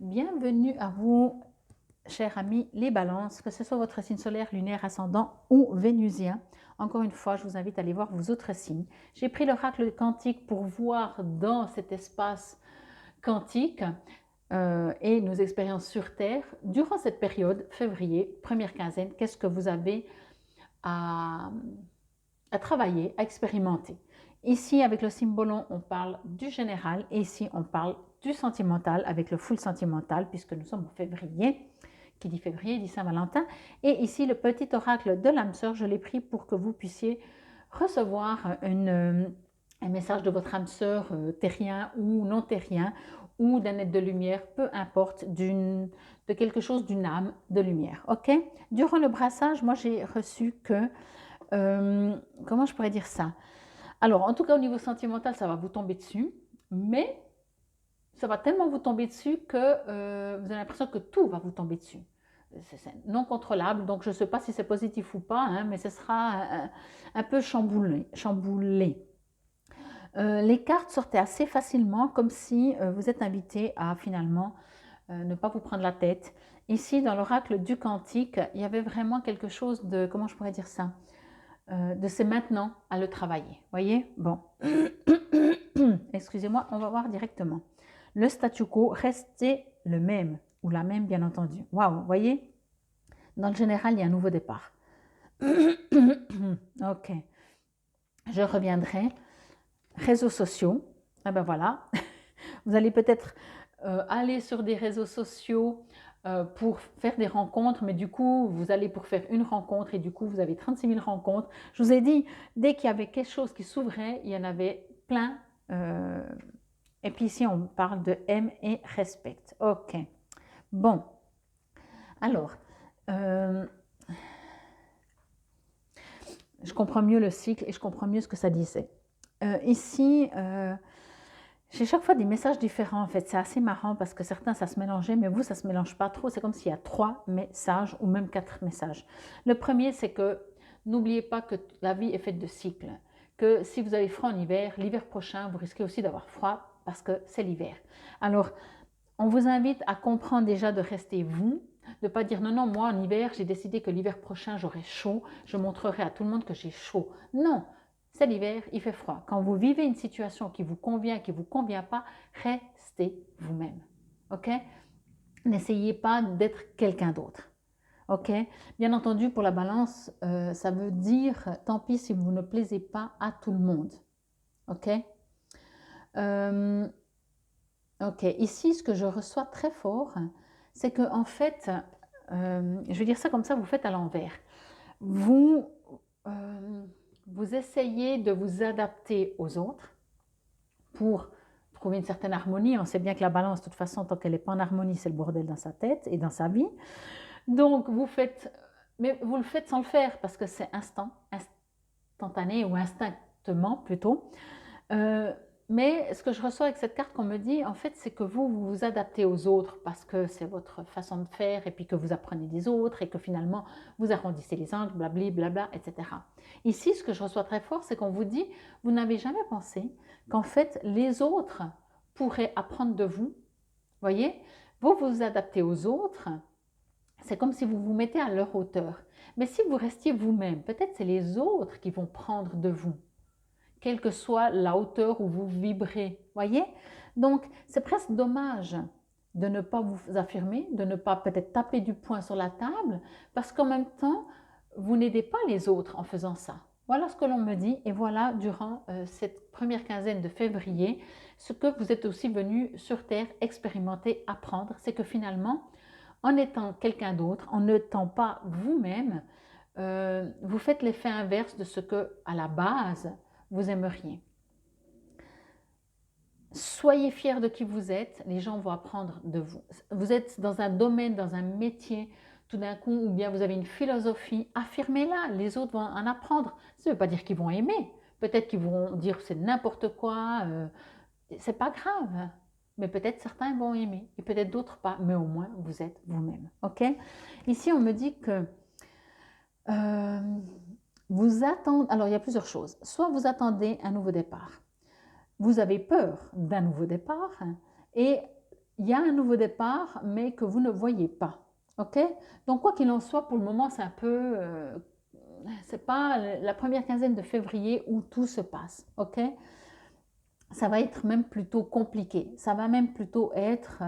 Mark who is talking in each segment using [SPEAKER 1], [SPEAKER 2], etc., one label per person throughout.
[SPEAKER 1] Bienvenue à vous, chers amis, les balances, que ce soit votre signe solaire, lunaire, ascendant ou vénusien. Encore une fois, je vous invite à aller voir vos autres signes. J'ai pris l'oracle quantique pour voir dans cet espace quantique et nos expériences sur Terre, durant cette période, février, première quinzaine, qu'est-ce que vous avez à travailler, à expérimenter. Ici, avec le symbolon, on parle du général et ici, on parle du sentimental avec le full sentimental puisque nous sommes en février. Qui dit février dit Saint-Valentin. Et ici, le petit oracle de l'âme sœur, je l'ai pris pour que vous puissiez recevoir un message de votre âme sœur terrien ou non terrien ou d'un être de lumière, peu importe, de quelque chose d'une âme de lumière. Ok. Durant le brassage, moi, j'ai reçu que comment je pourrais dire ça? Alors, en tout cas, au niveau sentimental, ça va vous tomber dessus, mais ça va tellement vous tomber dessus que vous avez l'impression que tout va vous tomber dessus. C'est non contrôlable, donc je ne sais pas si c'est positif ou pas, hein, mais ce sera un peu chamboulé. Les cartes sortaient assez facilement, comme si vous êtes invité à finalement ne pas vous prendre la tête. Ici, dans l'oracle du Cantique, il y avait vraiment quelque chose de, comment je pourrais dire ça? De c'est maintenant à le travailler. Voyez? Bon. Excusez-moi, on va voir directement. Le statu quo restait le même, ou la même bien entendu. Waouh, voyez? Dans le général, il y a un nouveau départ. Ok. Je reviendrai. Réseaux sociaux. Ah ben voilà. Vous allez peut-être aller sur des réseaux sociaux pour faire des rencontres, mais du coup, vous allez pour faire une rencontre et du coup, vous avez 36 000 rencontres. Je vous ai dit, dès qu'il y avait quelque chose qui s'ouvrait, il y en avait plein. Et puis ici, on parle de aime et respecte. Ok. Bon. Alors, je comprends mieux le cycle et je comprends mieux ce que ça disait. Ici, j'ai chaque fois des messages différents en fait. C'est assez marrant parce que certains ça se mélangeait, mais vous ça se mélange pas trop. C'est comme s'il y a 3 messages ou même 4 messages. Le premier, c'est que n'oubliez pas que la vie est faite de cycles. Que si vous avez froid en hiver, l'hiver prochain, vous risquez aussi d'avoir froid parce que c'est l'hiver. Alors, on vous invite à comprendre déjà de rester vous, de ne pas dire non, non, moi en hiver, j'ai décidé que l'hiver prochain j'aurai chaud, je montrerai à tout le monde que j'ai chaud. Non, c'est l'hiver, il fait froid. Quand vous vivez une situation qui vous convient, qui ne vous convient pas, restez vous-même. Ok? N'essayez pas d'être quelqu'un d'autre. Ok? Bien entendu, pour la balance, ça veut dire tant pis si vous ne plaisez pas à tout le monde. Ok? Ok, ici, ce que je reçois très fort, c'est que en fait, je vais dire ça comme ça, vous faites à l'envers. Vous, vous essayez de vous adapter aux autres pour trouver une certaine harmonie. On sait bien que la balance, de toute façon, tant qu'elle n'est pas en harmonie, c'est le bordel dans sa tête et dans sa vie. Donc, vous faites, mais vous le faites sans le faire parce que c'est instantané ou instinctement plutôt. Mais ce que je reçois avec cette carte qu'on me dit, en fait, c'est que vous vous adaptez aux autres parce que c'est votre façon de faire et puis que vous apprenez des autres et que finalement, vous arrondissez les angles, blabli, blabla, etc. Ici, ce que je reçois très fort, c'est qu'on vous dit, vous n'avez jamais pensé qu'en fait, les autres pourraient apprendre de vous. Voyez, vous vous adaptez aux autres, c'est comme si vous vous mettez à leur hauteur. Mais si vous restiez vous-même, peut-être c'est les autres qui vont prendre de vous, quelle que soit la hauteur où vous vibrez. Voyez? Donc, c'est presque dommage de ne pas vous affirmer, de ne pas peut-être taper du poing sur la table, parce qu'en même temps, vous n'aidez pas les autres en faisant ça. Voilà ce que l'on me dit, et voilà, durant cette première quinzaine de février, ce que vous êtes aussi venu sur Terre expérimenter, apprendre, c'est que finalement, en étant quelqu'un d'autre, en n'étant pas vous-même, vous faites l'effet inverse de ce que, à la base, vous aimeriez. Soyez fiers de qui vous êtes, les gens vont apprendre de vous. Vous êtes dans un domaine, dans un métier, tout d'un coup, ou bien vous avez une philosophie, affirmez-la, les autres vont en apprendre. Ça ne veut pas dire qu'ils vont aimer, peut-être qu'ils vont dire c'est n'importe quoi, c'est pas grave, mais peut-être certains vont aimer, et peut-être d'autres pas, mais au moins vous êtes vous-même, ok? Ici, on me dit que vous attendez, alors il y a plusieurs choses, soit vous attendez un nouveau départ, vous avez peur d'un nouveau départ et il y a un nouveau départ, mais que vous ne voyez pas. Ok? Donc, quoi qu'il en soit, pour le moment, c'est un peu... c'est pas la première quinzaine de février où tout se passe. Ok? Ça va être même plutôt compliqué. Ça va même plutôt être...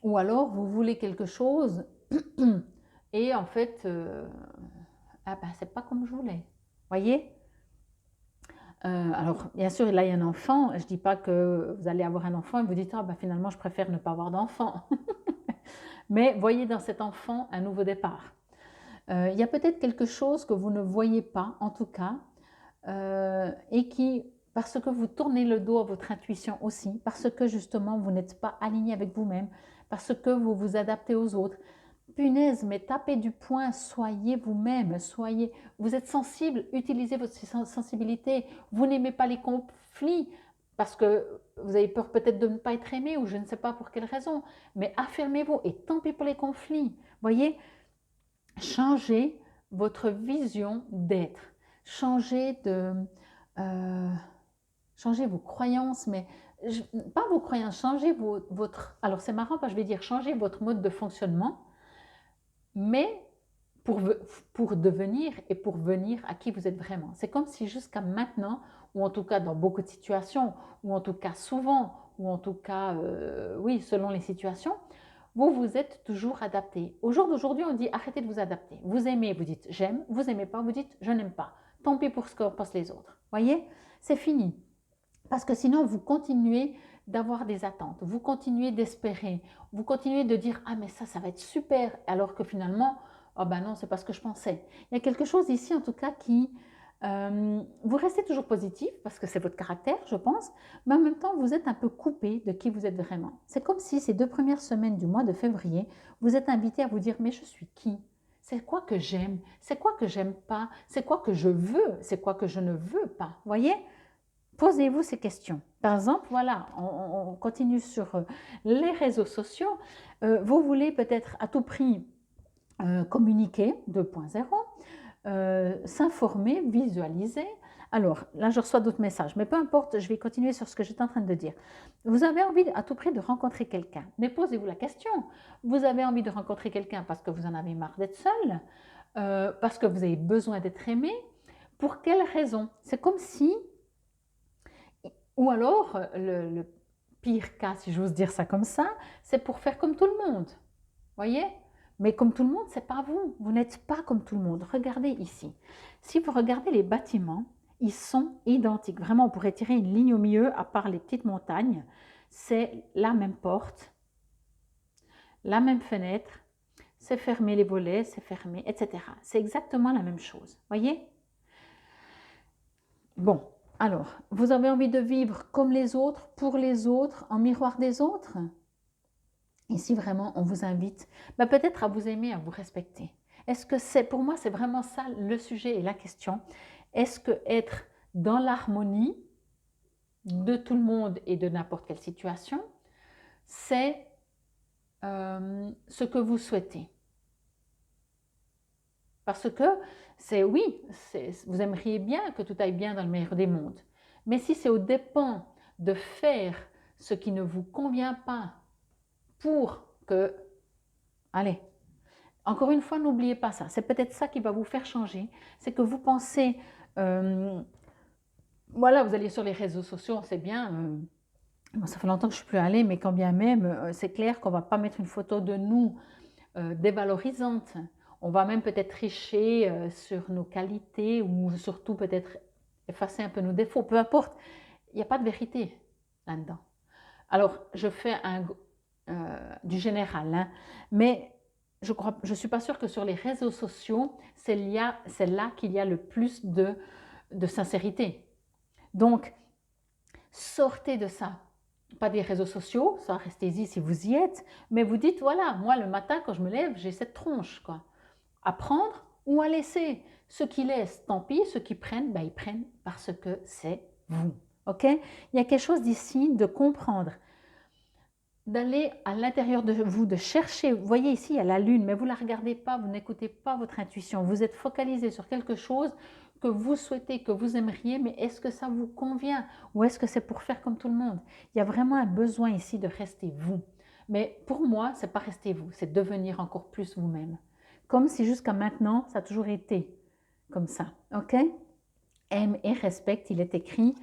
[SPEAKER 1] ou alors, vous voulez quelque chose et en fait, ah ben, c'est pas comme je voulais. Voyez? Alors, bien sûr, là, il y a un enfant. Je ne dis pas que vous allez avoir un enfant et vous dites, ah ben, finalement, je préfère ne pas avoir d'enfant. Mais voyez dans cet enfant un nouveau départ. Il y a peut-être quelque chose que vous ne voyez pas, en tout cas, et qui, parce que vous tournez le dos à votre intuition aussi, parce que justement, vous n'êtes pas aligné avec vous-même, parce que vous vous adaptez aux autres. Punaise, mais tapez du poing, soyez vous-même, soyez, vous êtes sensible, utilisez votre sensibilité. Vous n'aimez pas les conflits parce que vous avez peur peut-être de ne pas être aimé ou je ne sais pas pour quelle raison, mais affirmez-vous et tant pis pour les conflits. Voyez, changez votre vision d'être, changez de, changez vos croyances, mais pas vos croyances, changez votre, alors c'est marrant parce que je vais dire changez votre mode de fonctionnement, mais pour devenir et pour venir à qui vous êtes vraiment. C'est comme si jusqu'à maintenant, ou en tout cas dans beaucoup de situations, ou en tout cas souvent, ou en tout cas, oui, selon les situations, vous vous êtes toujours adapté. Au jour d'aujourd'hui, on dit arrêtez de vous adapter. Vous aimez, vous dites j'aime, vous n'aimez pas, vous dites je n'aime pas. Tant pis pour ce qu'en pensent les autres. Voyez, c'est fini. Parce que sinon, vous continuez d'avoir des attentes, vous continuez d'espérer, vous continuez de dire « Ah, mais ça va être super », alors que finalement, « Oh ben non, c'est pas ce que je pensais ». Il y a quelque chose ici, en tout cas, qui... vous restez toujours positif, parce que c'est votre caractère, je pense, mais en même temps, vous êtes un peu coupé de qui vous êtes vraiment. C'est comme si ces 2 premières semaines du mois de février, vous êtes invité à vous dire « Mais je suis qui ? C'est quoi que j'aime ? C'est quoi que j'aime pas ? C'est quoi que je veux ? C'est quoi que je ne veux pas ?» Voyez ? Posez-vous ces questions. Par exemple, voilà, on continue sur les réseaux sociaux. Vous voulez peut-être à tout prix communiquer 2.0, s'informer, visualiser. Alors, là, je reçois d'autres messages, mais peu importe, je vais continuer sur ce que j'étais en train de dire. Vous avez envie à tout prix de rencontrer quelqu'un, mais posez-vous la question. Vous avez envie de rencontrer quelqu'un parce que vous en avez marre d'être seul, parce que vous avez besoin d'être aimé. Pour quelle raison? C'est comme si... Ou alors, le pire cas, si j'ose dire ça comme ça, c'est pour faire comme tout le monde. Voyez? Mais comme tout le monde, ce n'est pas vous. Vous n'êtes pas comme tout le monde. Regardez ici. Si vous regardez les bâtiments, ils sont identiques. Vraiment, on pourrait tirer une ligne au milieu, à part les petites montagnes. C'est la même porte, la même fenêtre, c'est fermé les volets, c'est fermé, etc. C'est exactement la même chose. Voyez? Bon. Alors, vous avez envie de vivre comme les autres, pour les autres, en miroir des autres? Ici, vraiment, on vous invite peut-être à vous aimer, à vous respecter. Est-ce que c'est, pour moi, c'est vraiment ça le sujet et la question. Est-ce que être dans l'harmonie de tout le monde et de n'importe quelle situation, c'est ce que vous souhaitez? Parce que c'est oui, vous aimeriez bien que tout aille bien dans le meilleur des mondes. Mais si c'est au dépens de faire ce qui ne vous convient pas pour que... Allez, encore une fois, n'oubliez pas ça. C'est peut-être ça qui va vous faire changer. C'est que vous pensez... voilà, vous allez sur les réseaux sociaux, c'est bien... bon, ça fait longtemps que je ne suis plus allée, mais quand bien même, c'est clair qu'on ne va pas mettre une photo de nous dévalorisante. On va même peut-être tricher sur nos qualités ou surtout peut-être effacer un peu nos défauts. Peu importe, il n'y a pas de vérité là-dedans. Alors, je fais du général, hein, mais je ne suis pas sûre que sur les réseaux sociaux, c'est là qu'il y a le plus de sincérité. Donc, sortez de ça. Pas des réseaux sociaux, ça restez-y si vous y êtes, mais vous dites, voilà, moi le matin quand je me lève, j'ai cette tronche, quoi. À prendre ou à laisser. Ceux qui laissent, tant pis, ceux qui prennent, ils prennent parce que c'est vous. Ok? Il y a quelque chose d'ici de comprendre, d'aller à l'intérieur de vous, de chercher. Vous voyez ici, il y a la lune, mais vous ne la regardez pas, vous n'écoutez pas votre intuition. Vous êtes focalisé sur quelque chose que vous souhaitez, que vous aimeriez, mais est-ce que ça vous convient ou est-ce que c'est pour faire comme tout le monde? Il y a vraiment un besoin ici de rester vous. Mais pour moi, c'est pas rester vous, c'est devenir encore plus vous-même. Comme si jusqu'à maintenant, ça a toujours été comme ça. OK? Aime et respecte, il est écrit.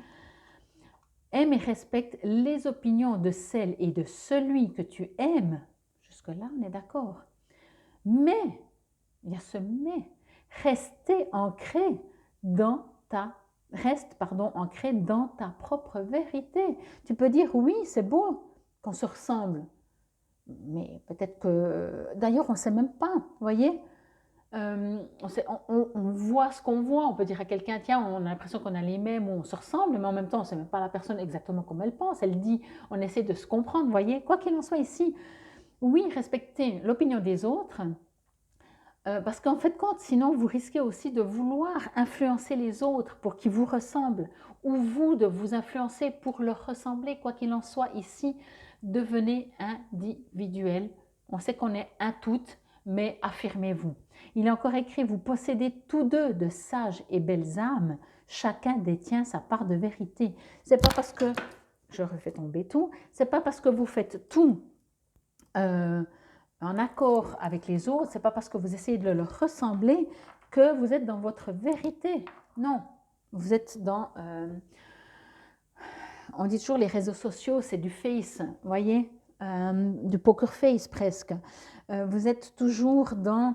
[SPEAKER 1] Aime et respecte les opinions de celle et de celui que tu aimes. Jusque-là, on est d'accord. Mais, il y a ce mais, rester ancré dans ta ancré dans ta propre vérité. Tu peux dire oui, c'est beau qu'on se ressemble, mais peut-être que d'ailleurs on ne sait même pas, vous voyez. On voit ce qu'on voit, on peut dire à quelqu'un, tiens, on a l'impression qu'on a les mêmes ou on se ressemble, mais en même temps, on ne sait même pas la personne exactement comme elle pense, elle dit, on essaie de se comprendre, vous voyez, quoi qu'il en soit ici, oui, respecter l'opinion des autres, parce qu'en fait, sinon, vous risquez aussi de vouloir influencer les autres pour qu'ils vous ressemblent, ou vous de vous influencer pour leur ressembler, quoi qu'il en soit ici, devenez individuel. On sait qu'on est un tout, mais affirmez-vous. Il est encore écrit, vous possédez tous deux de sages et belles âmes, chacun détient sa part de vérité. C'est pas parce que, je refais tomber tout, c'est pas parce que vous faites tout en accord avec les autres, c'est pas parce que vous essayez de leur ressembler que vous êtes dans votre vérité. Non, vous êtes dans... on dit toujours les réseaux sociaux, c'est du face, vous voyez, du poker face presque. Vous êtes toujours dans...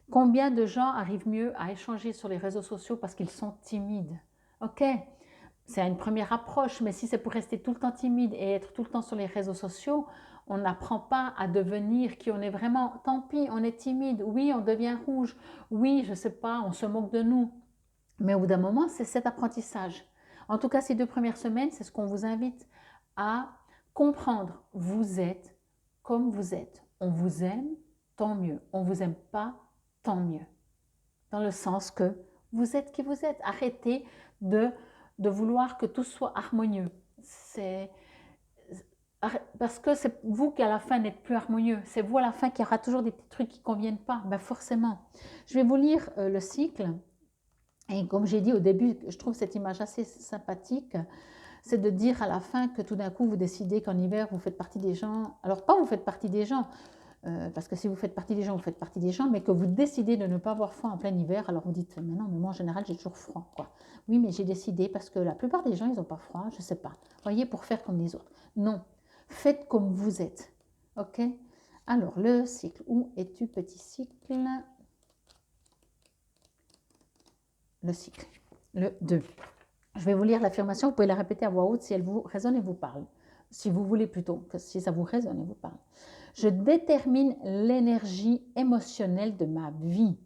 [SPEAKER 1] combien de gens arrivent mieux à échanger sur les réseaux sociaux parce qu'ils sont timides? Ok, c'est une première approche, mais si c'est pour rester tout le temps timide et être tout le temps sur les réseaux sociaux, on n'apprend pas à devenir qui on est vraiment. Tant pis, on est timide, oui, on devient rouge, oui, je ne sais pas, on se moque de nous. Mais au bout d'un moment, c'est cet apprentissage. En tout cas, ces 2 premières semaines, c'est ce qu'on vous invite à comprendre. Vous êtes comme vous êtes. On vous aime, tant mieux. On ne vous aime pas, tant mieux. Dans le sens que vous êtes qui vous êtes. Arrêtez de vouloir que tout soit harmonieux. Parce que c'est vous qui à la fin n'êtes plus harmonieux. C'est vous à la fin qui aura toujours des petits trucs qui ne conviennent pas. Ben forcément. Je vais vous lire le cycle. Et comme j'ai dit au début, je trouve cette image assez sympathique. C'est de dire à la fin que tout d'un coup, vous décidez qu'en hiver, vous faites partie des gens. Alors pas vous faites partie des gens, parce que si vous faites partie des gens, vous faites partie des gens, mais que vous décidez de ne pas avoir froid en plein hiver, alors vous dites, mais non, mais moi en général, j'ai toujours froid, quoi. Oui, mais j'ai décidé, parce que la plupart des gens, ils n'ont pas froid, je ne sais pas. Voyez, pour faire comme les autres. Non, faites comme vous êtes, ok? Alors, le cycle, où es-tu, petit cycle? Le cycle, le 2. Je vais vous lire l'affirmation, vous pouvez la répéter à voix haute si elle vous résonne et vous parle. Si vous voulez plutôt, que si ça vous résonne et vous parle. Je détermine l'énergie émotionnelle de ma vie.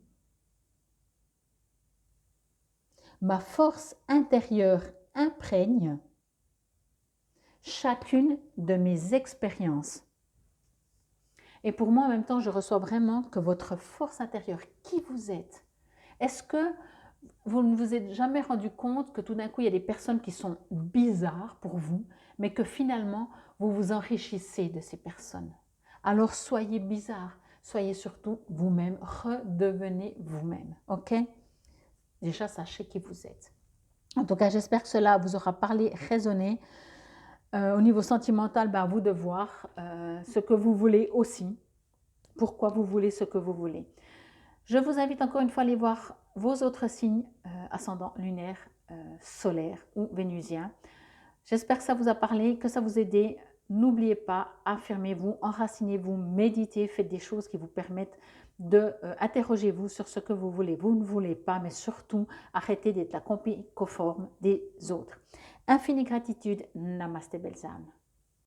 [SPEAKER 1] Ma force intérieure imprègne chacune de mes expériences. Et pour moi, en même temps, je reçois vraiment que votre force intérieure, qui vous êtes, est-ce que vous ne vous êtes jamais rendu compte que tout d'un coup, il y a des personnes qui sont bizarres pour vous, mais que finalement, vous vous enrichissez de ces personnes. Alors, soyez bizarre, soyez surtout vous-même, redevenez vous-même, ok? Déjà, sachez qui vous êtes. En tout cas, j'espère que cela vous aura parlé, résonné. Au niveau sentimental, ben, à vous de voir ce que vous voulez aussi, pourquoi vous voulez ce que vous voulez. Je vous invite encore une fois à aller voir vos autres signes ascendants, lunaires, solaires ou vénusiens. J'espère que ça vous a parlé, que ça vous a aidé. N'oubliez pas, affirmez-vous, enracinez-vous, méditez, faites des choses qui vous permettent de interrogez-vous sur ce que vous voulez. Vous ne voulez pas, mais surtout, arrêtez d'être la copie conforme des autres. Infinie gratitude, Namasté belles âmes.